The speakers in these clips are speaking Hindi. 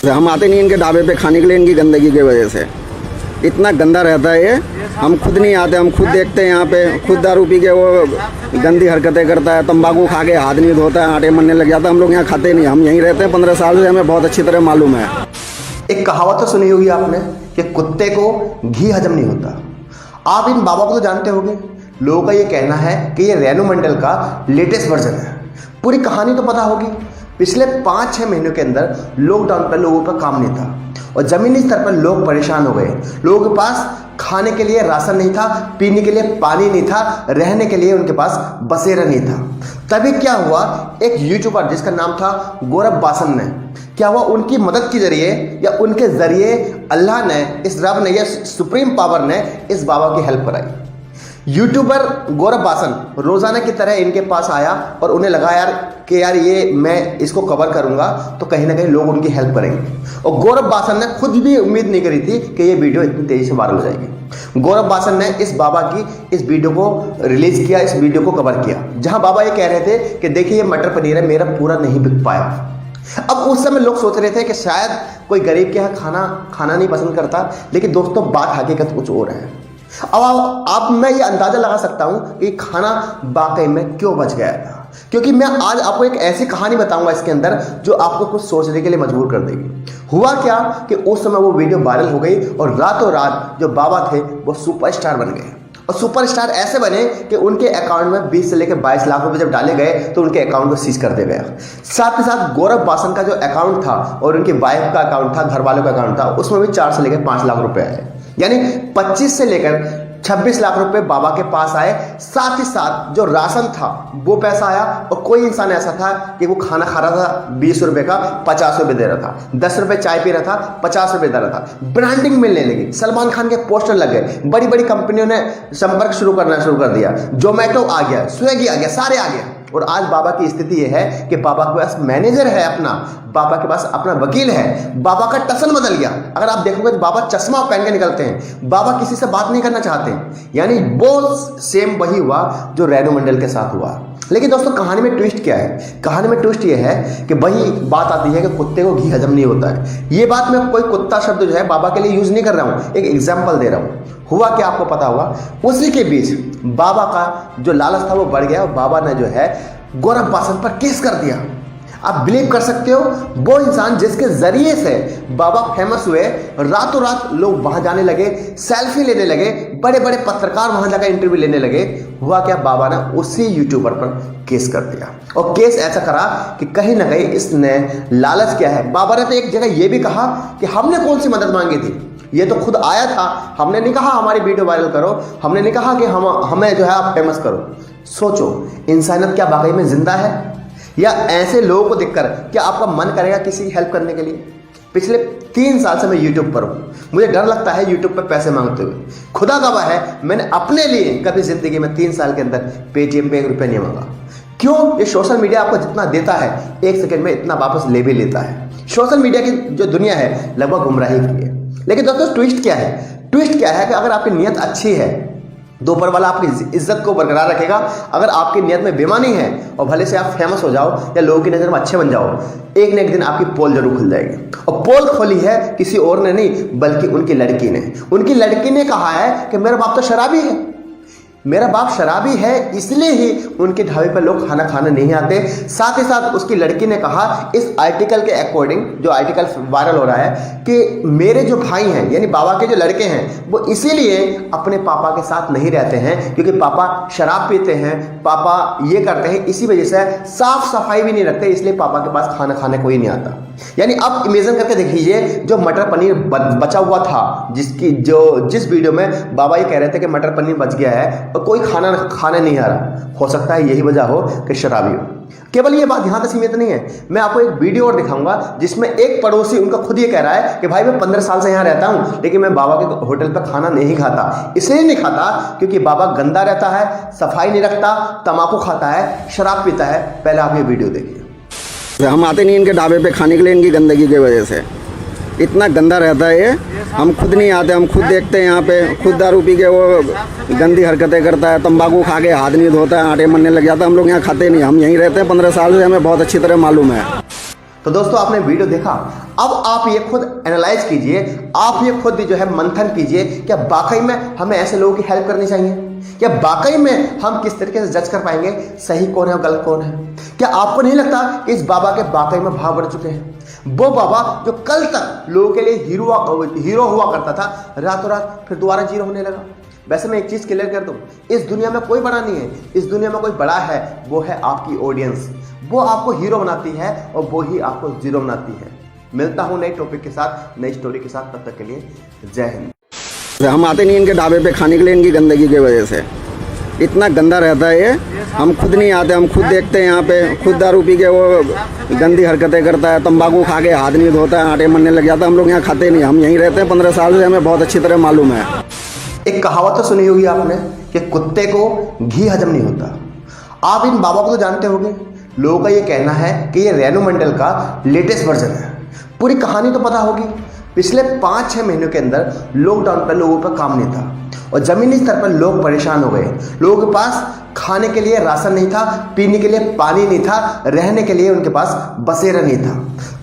हम आते नहीं इनके ढाबे पे खाने के लिए, इनकी गंदगी की वजह से इतना गंदा रहता है ये। हम खुद नहीं आते, हम खुद देखते हैं यहाँ पे, खुद दारू पी के वो गंदी हरकतें करता है, तंबाकू खा के हाथ नहीं धोता है, आटे मरने लग जाता है। हम लोग यहाँ खाते नहीं, हम यहीं रहते हैं 15 साल से, हमें बहुत अच्छी तरह मालूम है। एक कहावत तो सुनी होगी आपने कि कुत्ते को घी हजम नहीं होता। आप इन बाबा को तो जानते होंगे। लोगों का ये कहना है कि ये रेनू मंडल का लेटेस्ट वर्जन है। पूरी कहानी तो पता होगी। पिछले 5-6 महीनों के अंदर लॉकडाउन पर लोगों का काम नहीं था और जमीनी स्तर पर लोग परेशान हो गए। लोगों के पास खाने के लिए राशन नहीं था, पीने के लिए पानी नहीं था, रहने के लिए उनके पास बसेरा नहीं था। तभी क्या हुआ, एक यूट्यूबर जिसका नाम था गौरव बासन ने, क्या हुआ, उनकी मदद के जरिए या उनके जरिए अल्लाह ने, इस रब ने या सुप्रीम पावर ने इस बाबा की हेल्प कराई। यूट्यूबर गौरव बासन रोजाना की तरह इनके पास आया और उन्हें लगा यार कि यार ये मैं इसको कवर करूंगा तो कहीं ना कहीं लोग उनकी हेल्प करेंगे। और गौरव बासन ने खुद भी उम्मीद नहीं करी थी कि ये वीडियो इतनी तेजी से वायरल हो जाएगी। गौरव बासन ने इस बाबा की इस वीडियो को रिलीज किया, इस वीडियो को कवर किया, जहां बाबा ये कह रहे थे कि देखिए ये मटर पनीर है, मेरा पूरा नहीं बिक पाया। अब उस समय लोग सोच रहे थे कि शायद कोई गरीब के यहाँ खाना नहीं पसंद करता, लेकिन दोस्तों बात हकीकत कुछ और है। अब मैं ये अंदाजा लगा सकता हूं कि खाना वाकई में क्यों बच गया था, क्योंकि मैं आज आपको एक ऐसी कहानी बताऊंगा इसके अंदर जो आपको कुछ सोचने के लिए मजबूर कर देगी। हुआ क्या कि उस समय वो वीडियो वायरल हो गई और रातों रात जो बाबा थे वो सुपरस्टार बन गए। और सुपरस्टार ऐसे बने कि उनके अकाउंट में 20 से लेकर 22 लाख रुपए जब डाले गए तो उनके अकाउंट को सीज कर दिया गया। साथ ही साथ गौरव बासन का जो अकाउंट था और उनकी वाइफ का अकाउंट था, घर वालों का अकाउंट था, उसमें भी 4 से लेकर 5 लाख रुपए आए। यानी 25 से लेकर 26 लाख रुपए बाबा के पास आए। साथ ही साथ जो राशन था वो पैसा आया। और कोई इंसान ऐसा था कि वो खाना खा रहा था 20 रुपए का, 50 रुपए दे रहा था, 10 रुपए चाय पी रहा था, 50 रुपए दे रहा था। ब्रांडिंग मिलने लगी, सलमान खान के पोस्टर लग गए, बड़ी बड़ी कंपनियों ने संपर्क शुरू कर दिया, जोमेटो आ गया, स्विगी आ गया, सारे आ गया। और आज बाबा की स्थिति यह है कि बाबा के पास मैनेजर है अपना, बाबा के पास अपना वकील है, बाबा का टसन बदल गया। अगर आप देखोगे तो बाबा चश्मा पहन के निकलते हैं, बाबा किसी से बात नहीं करना चाहते। यानी वो सेम वही हुआ जो रेनू मंडल के साथ हुआ। लेकिन दोस्तों कहानी में ट्विस्ट क्या है? कहानी में ट्विस्ट ये है कि वही बात आती है कि कुत्ते को घी हजम नहीं होता है। ये बात मैं कोई कुत्ता शब्द जो है बाबा के लिए यूज नहीं कर रहा हूं, एक एग्जाम्पल दे रहा हूं। हुआ क्या आपको पता होगा, उसी के बीच बाबा का जो लालच था वो बढ़ गया और बाबा ने जो है गौरव बासन पर केस कर दिया। आप बिलीव कर सकते हो, वो इंसान जिसके जरिए से बाबा फेमस हुए, रातों रात लोग वहां जाने लगे, सेल्फी लेने लगे, बड़े बड़े पत्रकार वहां जाकर इंटरव्यू लेने लगे। हुआ क्या, बाबा ने उसी यूट्यूबर पर केस कर दिया। और केस ऐसा करा कि कहीं ना कहीं इसने लालच किया है। बाबा ने तो एक जगह यह भी कहा कि हमने कौन सी मदद मांगी थी, ये तो खुद आया था, हमने नहीं कहा हमारी वीडियो वायरल करो, हमने नहीं कहा कि हमें जो है आप फेमस करो। सोचो इंसानियत क्या वाकई में जिंदा है? या ऐसे लोगों को देखकर क्या आपका मन करेगा किसी की हेल्प करने के लिए? पिछले 3 साल से मैं यूट्यूब पर हूँ, मुझे डर लगता है यूट्यूब पर पैसे मांगते हुए। खुदा गवाह है, मैंने अपने लिए कभी जिंदगी में 3 साल के अंदर पेटीएम पे 1 रुपया नहीं मांगा। क्यों? ये सोशल मीडिया आपको जितना देता है 1 सेकंड में इतना वापस ले भी लेता है। सोशल मीडिया की जो दुनिया है लगभग गुमराही की है। लेकिन दोस्तों ट्विस्ट क्या है? ट्विस्ट क्या है कि अगर आपकी नीयत अच्छी है तो ऊपर वाला आपकी इज्जत को बरकरार रखेगा। अगर आपकी नीयत में बेईमानी है और भले से आप फेमस हो जाओ या लोगों की नज़र में अच्छे बन जाओ, एक न एक दिन आपकी पोल जरूर खुल जाएगी। और पोल खोली है किसी और ने नहीं, बल्कि उनकी लड़की ने। उनकी लड़की ने कहा है कि मेरा बाप तो शराबी है, मेरा बाप शराबी है, इसलिए ही उनके ढाबे पर लोग खाना खाने नहीं आते। साथ ही साथ उसकी लड़की ने कहा इस आर्टिकल के अकॉर्डिंग, जो आर्टिकल वायरल हो रहा है, कि मेरे जो भाई हैं यानी बाबा के जो लड़के हैं वो इसीलिए अपने पापा के साथ नहीं रहते हैं क्योंकि पापा शराब पीते हैं, पापा ये करते हैं, इसी वजह से साफ सफाई भी नहीं रखते, इसलिए पापा के पास खाना खाने कोई नहीं आता। यानी अब इमेजिन करके देखिए, जो मटर पनीर बचा हुआ था, जिस वीडियो में बाबा ये कह रहे थे कि मटर पनीर बच गया है और कोई खाना खाने नहीं आ रहा, हो सकता है यही वजह हो कि शराबी हो। केवल ये बात यहां तक सीमित नहीं है, मैं आपको एक वीडियो और दिखाऊंगा जिसमें एक पड़ोसी उनका खुद ये कह रहा है कि भाई मैं 15 साल से यहां रहता हूं लेकिन मैं बाबा के होटल पर खाना नहीं खाता। इसलिए नहीं खाता क्योंकि बाबा गंदा रहता है, सफाई नहीं रखता, तंबाकू खाता है, शराब पीता है। पहले आप ये वीडियो देखिए। हम आते नहीं इनके ढाबे पे खाने के लिए, इनकी गंदगी की वजह से इतना गंदा रहता है ये। हम खुद नहीं आते, हम खुद देखते हैं यहाँ पे, खुद दारू पी के वो गंदी हरकतें करता है, तंबाकू खा के हाथ नहीं धोता है, आटे मरने लग जाता है। हम लोग यहाँ खाते नहीं, हम यहीं रहते हैं 15 साल से, हमें बहुत अच्छी तरह मालूम है। तो दोस्तों आपने वीडियो देखा, अब आप ये खुद एनालाइज कीजिए, आप ये खुद जो है मंथन कीजिए, क्या वाकई में हमें ऐसे लोगों की हेल्प करनी चाहिए? क्या वाकई में हम किस तरीके से जज कर पाएंगे सही कौन है और गलत कौन है? क्या आपको नहीं लगता कि इस बाबा के वाकई में भाव बढ़ चुके हैं? वो बाबा जो कल तक लोगों के लिए हीरो हुआ करता था, रातों रात फिर दोबारा जीरो होने लगा। वैसे मैं एक चीज क्लियर कर दूं, इस दुनिया में कोई बड़ा नहीं है, इस दुनिया में कोई बड़ा है वो है आपकी ऑडियंस। वो आपको हीरो बनाती है और वो ही आपको जीरो बनाती है। मिलता हूं नए टॉपिक के साथ, नई स्टोरी के साथ, तब तक के लिए जय हिंद। हम आते नहीं इनके ढाबे पे खाने के लिए, इनकी गंदगी की वजह से इतना गंदा रहता है ये। हम खुद नहीं आते, हम खुद देखते हैं यहाँ पे, खुद दारू पी के वो गंदी हरकतें करता है, तंबाकू खा के हाथ नहीं धोता है, आटे मरने लग जाता है। हम लोग यहाँ खाते नहीं, हम यहीं रहते हैं 15 साल से, हमें बहुत अच्छी तरह मालूम है। एक कहावत तो सुनी होगी आपने कि कुत्ते को घी हजम नहीं होता। आप इन बाबा को तो जानते होंगे, लोगों का ये कहना है कि ये रेनू मंडल का लेटेस्ट वर्जन है। पूरी कहानी तो पता होगी। पिछले 5-6 महीनों के अंदर लॉकडाउन पर लोगों पर काम नहीं था और जमीनी स्तर पर लोग परेशान हो गए। लोगों के पास खाने के लिए राशन नहीं था, पीने के लिए पानी नहीं था, रहने के लिए उनके पास बसेरा नहीं था।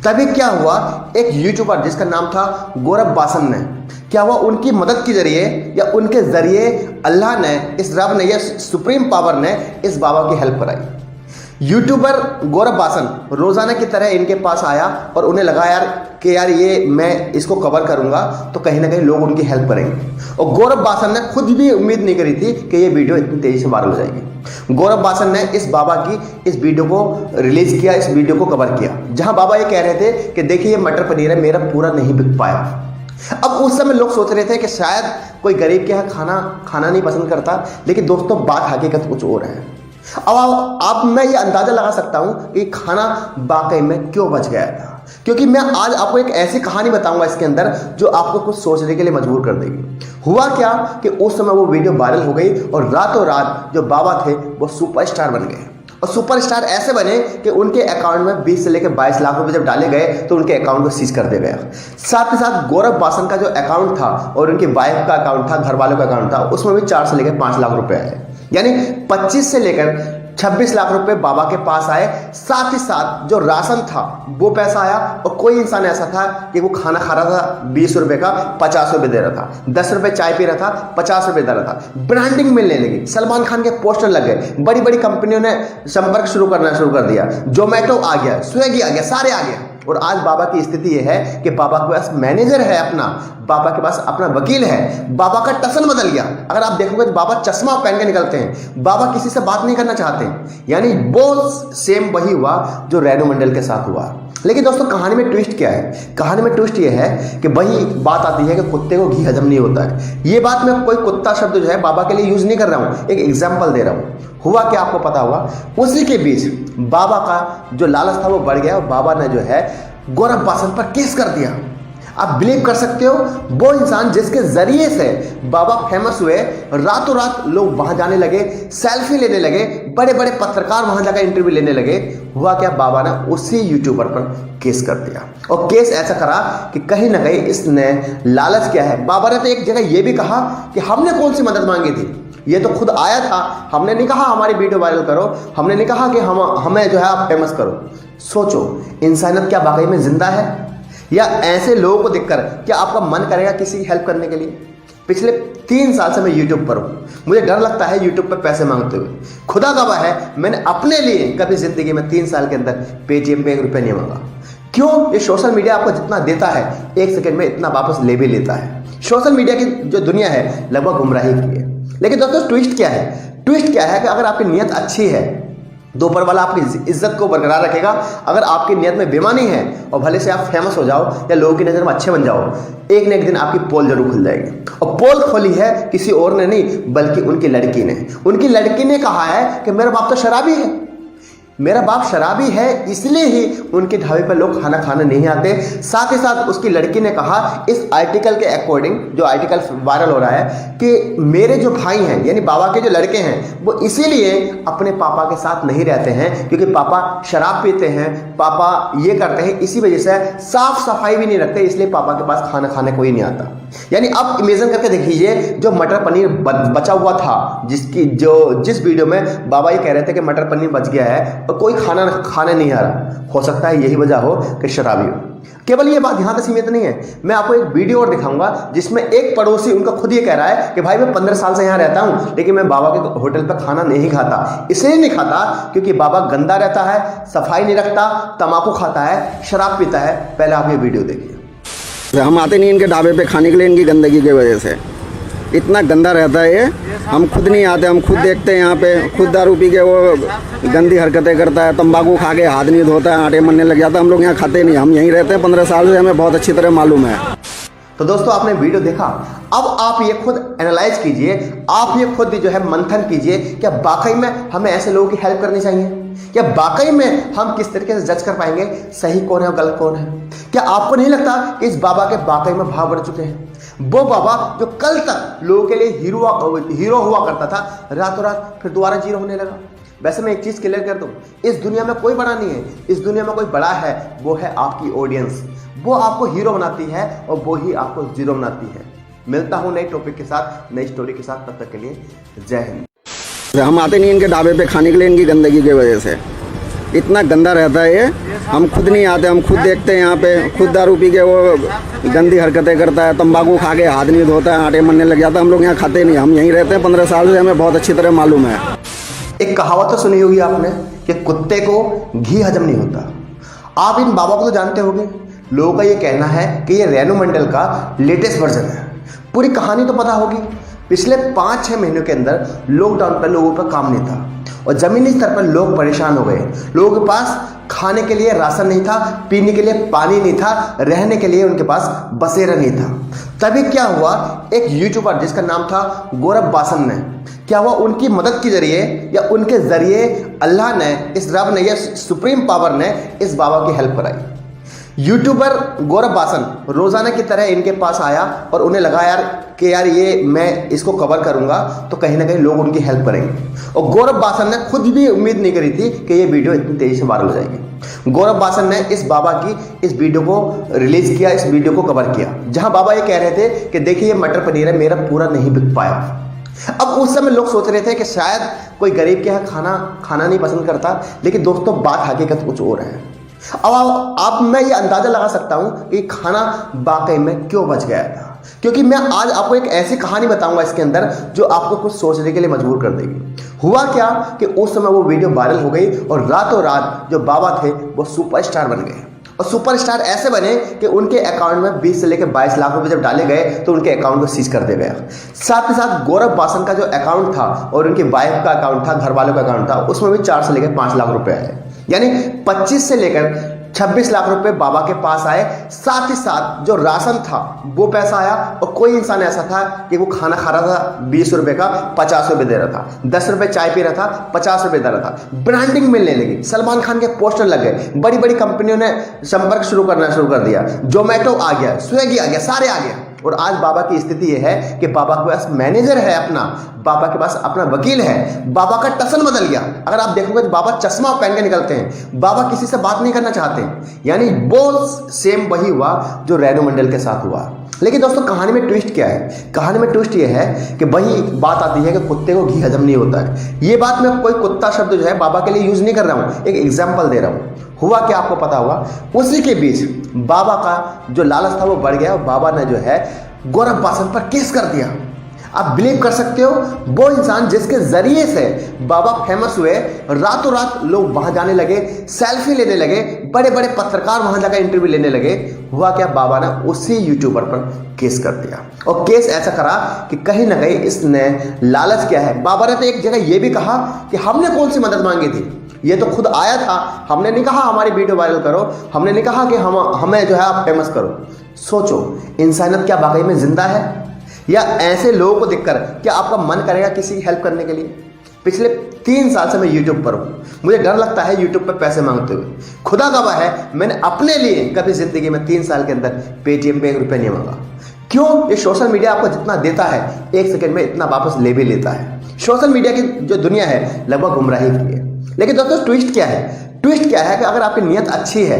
तभी क्या हुआ, एक यूट्यूबर जिसका नाम था गौरव बासन ने, क्या हुआ, उनकी मदद के जरिए या उनके जरिए अल्लाह ने, इस रब ने या सुप्रीम पावर ने इस बाबा की हेल्प कराई। यूट्यूबर गौरव बासन रोजाना की तरह इनके पास आया और उन्हें लगा कि यार ये मैं इसको कवर करूंगा तो कहीं ना कहीं लोग उनकी हेल्प करेंगे। और गौरव बासन ने खुद भी उम्मीद नहीं करी थी कि ये वीडियो इतनी तेजी से वायरल हो जाएगी। गौरव बासन ने इस बाबा की इस वीडियो को रिलीज किया, इस वीडियो को कवर किया, जहां बाबा ये कह रहे थे कि देखिए ये मटर पनीर है, मेरा पूरा नहीं बिक पाया। अब उस समय लोग सोच रहे थे कि शायद कोई गरीब के यहाँ खाना नहीं पसंद करता, लेकिन दोस्तों बात हकीकत कुछ और है। अब मैं ये अंदाजा लगा सकता हूं कि खाना वाकई में क्यों बच गया था, क्योंकि मैं आज आपको एक ऐसी कहानी बताऊंगा इसके अंदर जो आपको कुछ सोचने के लिए मजबूर कर देगी। हुआ क्या कि उस समय वो वीडियो वायरल हो गई और रातों रात जो बाबा थे वो सुपरस्टार बन गए। और सुपरस्टार ऐसे बने कि उनके अकाउंट में 20 से लेकर 22 लाख रुपए जब डाले गए तो उनके अकाउंट को सीज कर दिया गया। साथ ही साथ गौरव बासन का जो अकाउंट था और उनकी वाइफ का अकाउंट था, घर वालों का अकाउंट था, उसमें भी 4 से लेकर 5 लाख रुपए आए। यानी 25 से लेकर 26 लाख रुपए बाबा के पास आए। साथ ही साथ जो राशन था वो पैसा आया और कोई इंसान ऐसा था कि वो खाना खा रहा था 20 रुपए का 50 रुपए दे रहा था, 10 रुपए चाय पी रहा था 50 रुपए दे रहा था। ब्रांडिंग मिलने लगी, सलमान खान के पोस्टर लग गए, बड़ी बड़ी कंपनियों ने संपर्क शुरू कर दिया, जोमेटो आ गया, स्विगी आ गया, सारे आ गया। और आज बाबा की स्थिति यह है कि बाबा के पास मैनेजर है अपना, बाबा के पास अपना वकील है, बाबा का टसन बदल गया। अगर आप देखोगे तो बाबा चश्मा पहन के निकलते हैं, बाबा किसी से बात नहीं करना चाहते। यानी वो सेम वही हुआ जो रेनू मंडल के साथ हुआ। लेकिन दोस्तों कहानी में ट्विस्ट क्या है? कहानी में ट्विस्ट ये है कि वही बात आती है कि कुत्ते को घी हजम नहीं होता है। ये बात मैं कोई कुत्ता शब्द जो है बाबा के लिए यूज नहीं कर रहा हूं, एक एग्जाम्पल दे रहा हूं। हुआ क्या आपको पता होगा, उसी के बीच बाबा का जो लालच था वो बढ़ गया और बाबा ने जो है गौरव बासन पर केस कर दिया। आप बिलीव कर सकते हो, वो इंसान जिसके जरिए से बाबा फेमस हुए, रातों रात लोग वहां जाने लगे, सेल्फी लेने लगे, बड़े बड़े पत्रकार वहां जाकर इंटरव्यू लेने लगे। हुआ क्या, बाबा ने उसी यूट्यूबर पर केस कर दिया। और केस ऐसा करा कि कहीं ना कहीं इसने लालच किया है। बाबा ने तो एक जगह यह भी कहा कि हमने कौन सी मदद मांगी थी, ये तो खुद आया था, हमने नहीं कहा हमारी वीडियो वायरल करो, हमने नहीं कहा कि हमें जो है आप फेमस करो। सोचो इंसानियत क्या वाकई में जिंदा है? या ऐसे लोगों को देखकर क्या आपका मन करेगा किसी की हेल्प करने के लिए? पिछले 3 साल से मैं यूट्यूब पर हूँ, मुझे डर लगता है यूट्यूब पर पैसे मांगते हुए। खुदा गवाह है, मैंने अपने लिए कभी जिंदगी में 3 साल के अंदर पेटीएम पे 1 रुपया नहीं मांगा। क्यों? ये सोशल मीडिया आपको जितना देता है 1 सेकंड में इतना वापस ले भी लेता है। सोशल मीडिया की जो दुनिया है लगभग गुमराही की है। लेकिन दोस्तों ट्विस्ट क्या है? ट्विस्ट क्या है कि अगर आपकी नीयत अच्छी है तो ऊपर वाला आपकी इज्जत को बरकरार रखेगा। अगर आपकी नीयत में बेईमानी है और भले से आप फेमस हो जाओ या लोगों की नज़र में अच्छे बन जाओ, एक न एक दिन आपकी पोल जरूर खुल जाएगी। और पोल खोली है किसी और ने नहीं, बल्कि उनकी लड़की ने। उनकी लड़की ने कहा है कि मेरा बाप तो शराबी है, मेरा बाप शराबी है, इसलिए ही उनके ढाबे पर लोग खाना खाने नहीं आते। साथ ही साथ उसकी लड़की ने कहा इस आर्टिकल के अकॉर्डिंग, जो आर्टिकल वायरल हो रहा है, कि मेरे जो भाई हैं यानी बाबा के जो लड़के हैं वो इसीलिए अपने पापा के साथ नहीं रहते हैं क्योंकि पापा शराब पीते हैं, पापा ये करते हैं, इसी वजह से साफ सफाई भी नहीं रखते, इसलिए पापा के पास खाना खाने कोई नहीं आता। यानी अब इमेजिन करके देखिए, जो मटर पनीर बचा हुआ था, जिस वीडियो में बाबा ये कह रहे थे कि मटर पनीर बच गया है, और कोई खाना खाने नहीं आ रहा, हो सकता है यही वजह हो कि शराबी हो। केवल ये बात यहाँ तक सीमित नहीं है, मैं आपको एक वीडियो और दिखाऊंगा जिसमें एक पड़ोसी उनका खुद ये कह रहा है कि भाई मैं 15 साल से यहाँ रहता हूँ लेकिन मैं बाबा के होटल पर खाना नहीं खाता। इसलिए नहीं खाता क्योंकि बाबा गंदा रहता है, सफाई नहीं रखता, तम्बाकू खाता है, शराब पीता है। पहले आप ये वीडियो देखिए। हम आते नहीं इनके ढाबे पे खाने के लिए, इनकी गंदगी की वजह से इतना गंदा रहता है ये। हम खुद नहीं आते, हम खुद देखते हैं यहाँ पे, खुद दारू पी के वो गंदी हरकतें करता है, तंबाकू खा के हाथ नहीं धोता है, आटे मरने लग जाता है। हम लोग यहाँ खाते नहीं, हम यहीं रहते हैं 15 साल से, हमें बहुत अच्छी तरह मालूम है। तो दोस्तों आपने वीडियो देखा, अब आप ये खुद एनालाइज कीजिए, आप ये खुद जो है मंथन कीजिए, क्या वाकई में हमें ऐसे लोगों की हेल्प करनी चाहिए? क्या वाकई में हम किस तरीके से जज कर पाएंगे सही कौन है और गलत कौन है? क्या आपको नहीं लगता कि इस बाबा के वाकई में भाव बढ़ चुके हैं? वो बाबा जो कल तक लोगों के लिए हीरो हुआ करता था, रातों रात फिर दोबारा जीरो होने लगा। वैसे मैं एक चीज क्लियर कर दूं, इस दुनिया में कोई बड़ा नहीं है, इस दुनिया में कोई बड़ा है वो है आपकी ऑडियंस। वो आपको हीरो बनाती है और वो ही आपको जीरो बनाती है। मिलता हूं नए टॉपिक के साथ, नई स्टोरी के साथ, तब तक के लिए जय हिंद। हम आते नहीं इनके ढाबे पे खाने के लिए, इनकी गंदगी की वजह से इतना गंदा रहता है ये। हम खुद नहीं आते, हम खुद देखते हैं यहाँ पे, खुद दारू पी के वो गंदी हरकतें करता है, तंबाकू खा के हाथ नहीं धोता है, आटे मरने लग जाता है। हम लोग यहाँ खाते नहीं, हम यहीं रहते हैं 15 साल से, हमें बहुत अच्छी तरह मालूम है। एक कहावत तो सुनी होगी आपने कि कुत्ते को घी हजम नहीं होता। आप इन बाबा को तो जानते होंगे, लोगों का ये कहना है कि ये रेनू मंडल का लेटेस्ट वर्जन है। पूरी कहानी तो पता होगी। पिछले 5-6 महीनों के अंदर लॉकडाउन पर लोगों पर काम नहीं था और जमीनी स्तर पर लोग परेशान हो गए। लोगों के पास खाने के लिए राशन नहीं था, पीने के लिए पानी नहीं था, रहने के लिए उनके पास बसेरा नहीं था। तभी क्या हुआ, एक यूट्यूबर जिसका नाम था गौरव बासन ने, क्या हुआ, उनकी मदद के जरिए या उनके जरिए अल्लाह ने, इस रब ने या सुप्रीम पावर ने इस बाबा की हेल्प कराई। यूट्यूबर गौरव बासन रोजाना की तरह इनके पास आया और उन्हें लगा कि यार ये मैं इसको कवर करूंगा तो कहीं ना कहीं लोग उनकी हेल्प करेंगे। और गौरव बासन ने खुद भी उम्मीद नहीं करी थी कि ये वीडियो इतनी तेजी से वायरल हो जाएगी। गौरव बासन ने इस बाबा की इस वीडियो को रिलीज किया, इस वीडियो को कवर किया, जहां बाबा ये कह रहे थे कि देखिए ये मटर पनीर है, मेरा पूरा नहीं बिक पाया। अब उस समय लोग सोच रहे थे कि शायद कोई गरीब के यहाँ खाना नहीं पसंद करता, लेकिन दोस्तों बात हकीकत कुछ और है। अब मैं ये अंदाजा लगा सकता हूं कि खाना वाकई में क्यों बच गया था, क्योंकि मैं आज आपको एक ऐसी कहानी बताऊंगा इसके अंदर जो आपको कुछ सोचने के लिए मजबूर कर देगी। हुआ क्या कि उस समय वो वीडियो वायरल हो गई और रातों रात जो बाबा थे वो सुपरस्टार बन गए। और सुपरस्टार ऐसे बने कि उनके अकाउंट में 20 से लेकर 22 लाख रुपए जब डाले गए तो उनके अकाउंट को सीज कर दिया गया। साथ ही साथ गौरव बासन का जो अकाउंट था और उनकी वाइफ का अकाउंट था, घर वालों का अकाउंट था, उसमें भी 4 से लेकर 5 लाख रुपए आए। यानी 25 से लेकर 26 लाख रुपए बाबा के पास आए। साथ ही साथ जो राशन था वो पैसा आया और कोई इंसान ऐसा था कि वो खाना खा रहा था 20 रुपए का 50 रुपए दे रहा था, 10 रुपए चाय पी रहा था 50 रुपए दे रहा था। ब्रांडिंग मिलने लगी, सलमान खान के पोस्टर लग गए, बड़ी बड़ी कंपनियों ने संपर्क शुरू कर दिया, जोमेटो आ गया, स्विगी आ गया, सारे आ गया। और आज बाबा की स्थिति यह है कि बाबा के पास मैनेजर है अपना, बाबा के पास अपना वकील है, बाबा का टसन बदल गया। अगर आप देखोगे तो बाबा चश्मा पहन के निकलते हैं, बाबा किसी से बात नहीं करना चाहते। यानी वो सेम वही हुआ जो रेनू मंडल के साथ हुआ। लेकिन दोस्तों कहानी में ट्विस्ट क्या है? कहानी में ट्विस्ट ये है कि वही बात आती है कि कुत्ते को घी हजम नहीं होता है। ये बात मैं कोई कुत्ता शब्द जो है बाबा के लिए यूज नहीं कर रहा हूं, एक एग्जाम्पल दे रहा हूं। हुआ क्या आपको पता हुआ, उसी के बीच बाबा का जो लालच था वो बढ़ गया। बाबा ने जो है गौरव बासन पर केस कर दिया। आप बिलीव कर सकते हो, वो इंसान जिसके जरिए से बाबा फेमस हुए, रातों रात लोग वहां जाने लगे, सेल्फी लेने लगे, बड़े बड़े पत्रकार वहां जाकर इंटरव्यू लेने लगे। हुआ क्या, बाबा ने उसी यूट्यूबर पर केस कर दिया। और केस ऐसा करा कि कहीं ना कहीं इसने लालच क्या है। बाबा ने तो एक जगह यह भी कहा कि हमने कौन सी मदद मांगी थी, ये तो खुद आया था, हमने नहीं कहा हमारी वीडियो वायरल करो, हमने नहीं कहा कि हमें जो है आप फेमस करो। सोचो इंसानियत क्या वाकई में जिंदा है? या ऐसे लोगों को देखकर क्या आपका मन करेगा किसी की हेल्प करने के लिए? पिछले 3 साल से मैं यूट्यूब पर हूँ, मुझे डर लगता है यूट्यूब पर पैसे मांगते हुए। खुदा गवाह है, मैंने अपने लिए कभी जिंदगी में 3 साल के अंदर पेटीएम पे 1 रुपया नहीं मांगा। क्यों? ये सोशल मीडिया आपको जितना देता है 1 सेकंड में इतना वापस ले भी लेता है। सोशल मीडिया की जो दुनिया है लगभग गुमराही की है। लेकिन दोस्तों ट्विस्ट क्या है? ट्विस्ट क्या है कि अगर आपकी नीयत अच्छी है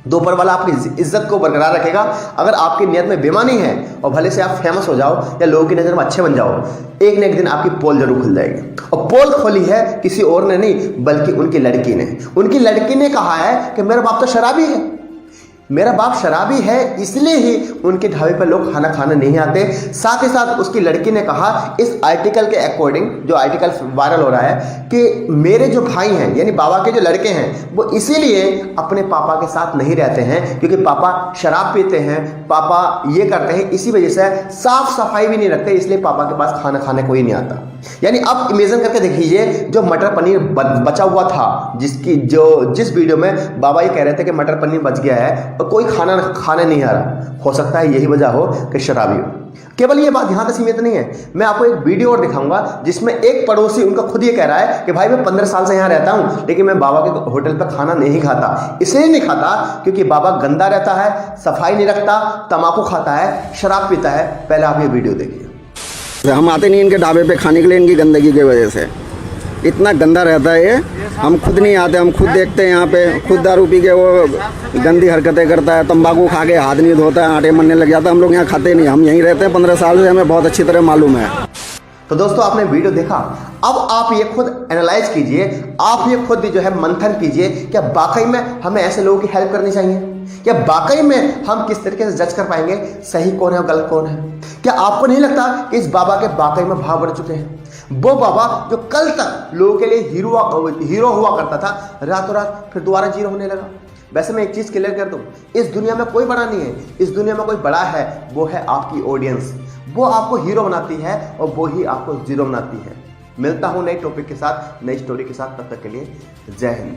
तो ऊपर वाला आपकी इज्जत को बरकरार रखेगा। अगर आपकी नियत में बेईमानी है और भले से आप फेमस हो जाओ या लोगों की नज़र में अच्छे बन जाओ, एक न एक दिन आपकी पोल जरूर खुल जाएगी। और पोल खोली है किसी और ने नहीं, बल्कि उनकी लड़की ने। उनकी लड़की ने कहा है कि मेरा बाप तो शराबी है, मेरा बाप शराबी है, इसलिए ही उनके ढाबे पर लोग खाना खाने नहीं आते। साथ ही साथ उसकी लड़की ने कहा इस आर्टिकल के अकॉर्डिंग, जो आर्टिकल वायरल हो रहा है, कि मेरे जो भाई हैं यानी बाबा के जो लड़के हैं वो इसीलिए अपने पापा के साथ नहीं रहते हैं क्योंकि पापा शराब पीते हैं, पापा ये करते हैं, इसी वजह से साफ सफाई भी नहीं रखते, इसलिए पापा के पास खाना खाने कोई नहीं आता। यानी अब इमेजिन करके देखिए, जो मटर पनीर बचा हुआ था, जिस वीडियो में बाबा ये कह रहे थे कि मटर पनीर बच गया है और कोई खाना खाने नहीं आ रहा, हो सकता है यही वजह हो कि शराबी हो। केवल ये बात यहाँ तक सीमित नहीं है, मैं आपको एक वीडियो और दिखाऊंगा जिसमें एक पड़ोसी उनका खुद ये कह रहा है कि भाई मैं 15 साल से यहाँ रहता हूँ लेकिन मैं बाबा के होटल पर खाना नहीं खाता। इसलिए नहीं खाता क्योंकि बाबा गंदा रहता है, सफाई नहीं रखता, तंबाकू खाता है, शराब पीता है। पहले आप ये वीडियो देखिए। हम आते नहीं इनके ढाबे पे खाने के लिए, इनकी गंदगी की वजह से। इतना गंदा रहता है ये, हम खुद नहीं आते, हम खुद देखते हैं यहाँ पे। खुद दारू पी के वो गंदी हरकतें करता है, तंबाकू खा के हाथ नहीं धोता है, आटे मरने लग जाता है। हम लोग यहाँ खाते नहीं, हम यहीं रहते हैं 15 साल से, हमें बहुत अच्छी तरह मालूम है। तो दोस्तों आपने वीडियो देखा, अब आप ये खुद एनालाइज कीजिए, आप ये खुद जो है मंथन कीजिए, क्या वाकई में हमें ऐसे लोगों की हेल्प करनी चाहिए? क्या वाकई में हम किस तरीके से जज कर पाएंगे सही कौन है और गलत कौन है? क्या आपको नहीं लगता कि इस बाबा के वाकई में भाव बढ़ चुके हैं? वो बाबा जो कल तक लोगों के लिए हीरो हुआ करता था, रातों रात फिर दोबारा जीरो होने लगा। वैसे मैं एक चीज़ क्लियर कर दूं, इस दुनिया में कोई बड़ा नहीं है, इस दुनिया में कोई बड़ा है वो है आपकी ऑडियंस। वो आपको हीरो बनाती है और वो ही आपको जीरो बनाती है। मिलता हूं नई टॉपिक के साथ, नई स्टोरी के साथ, तब तक के लिए जय हिंद।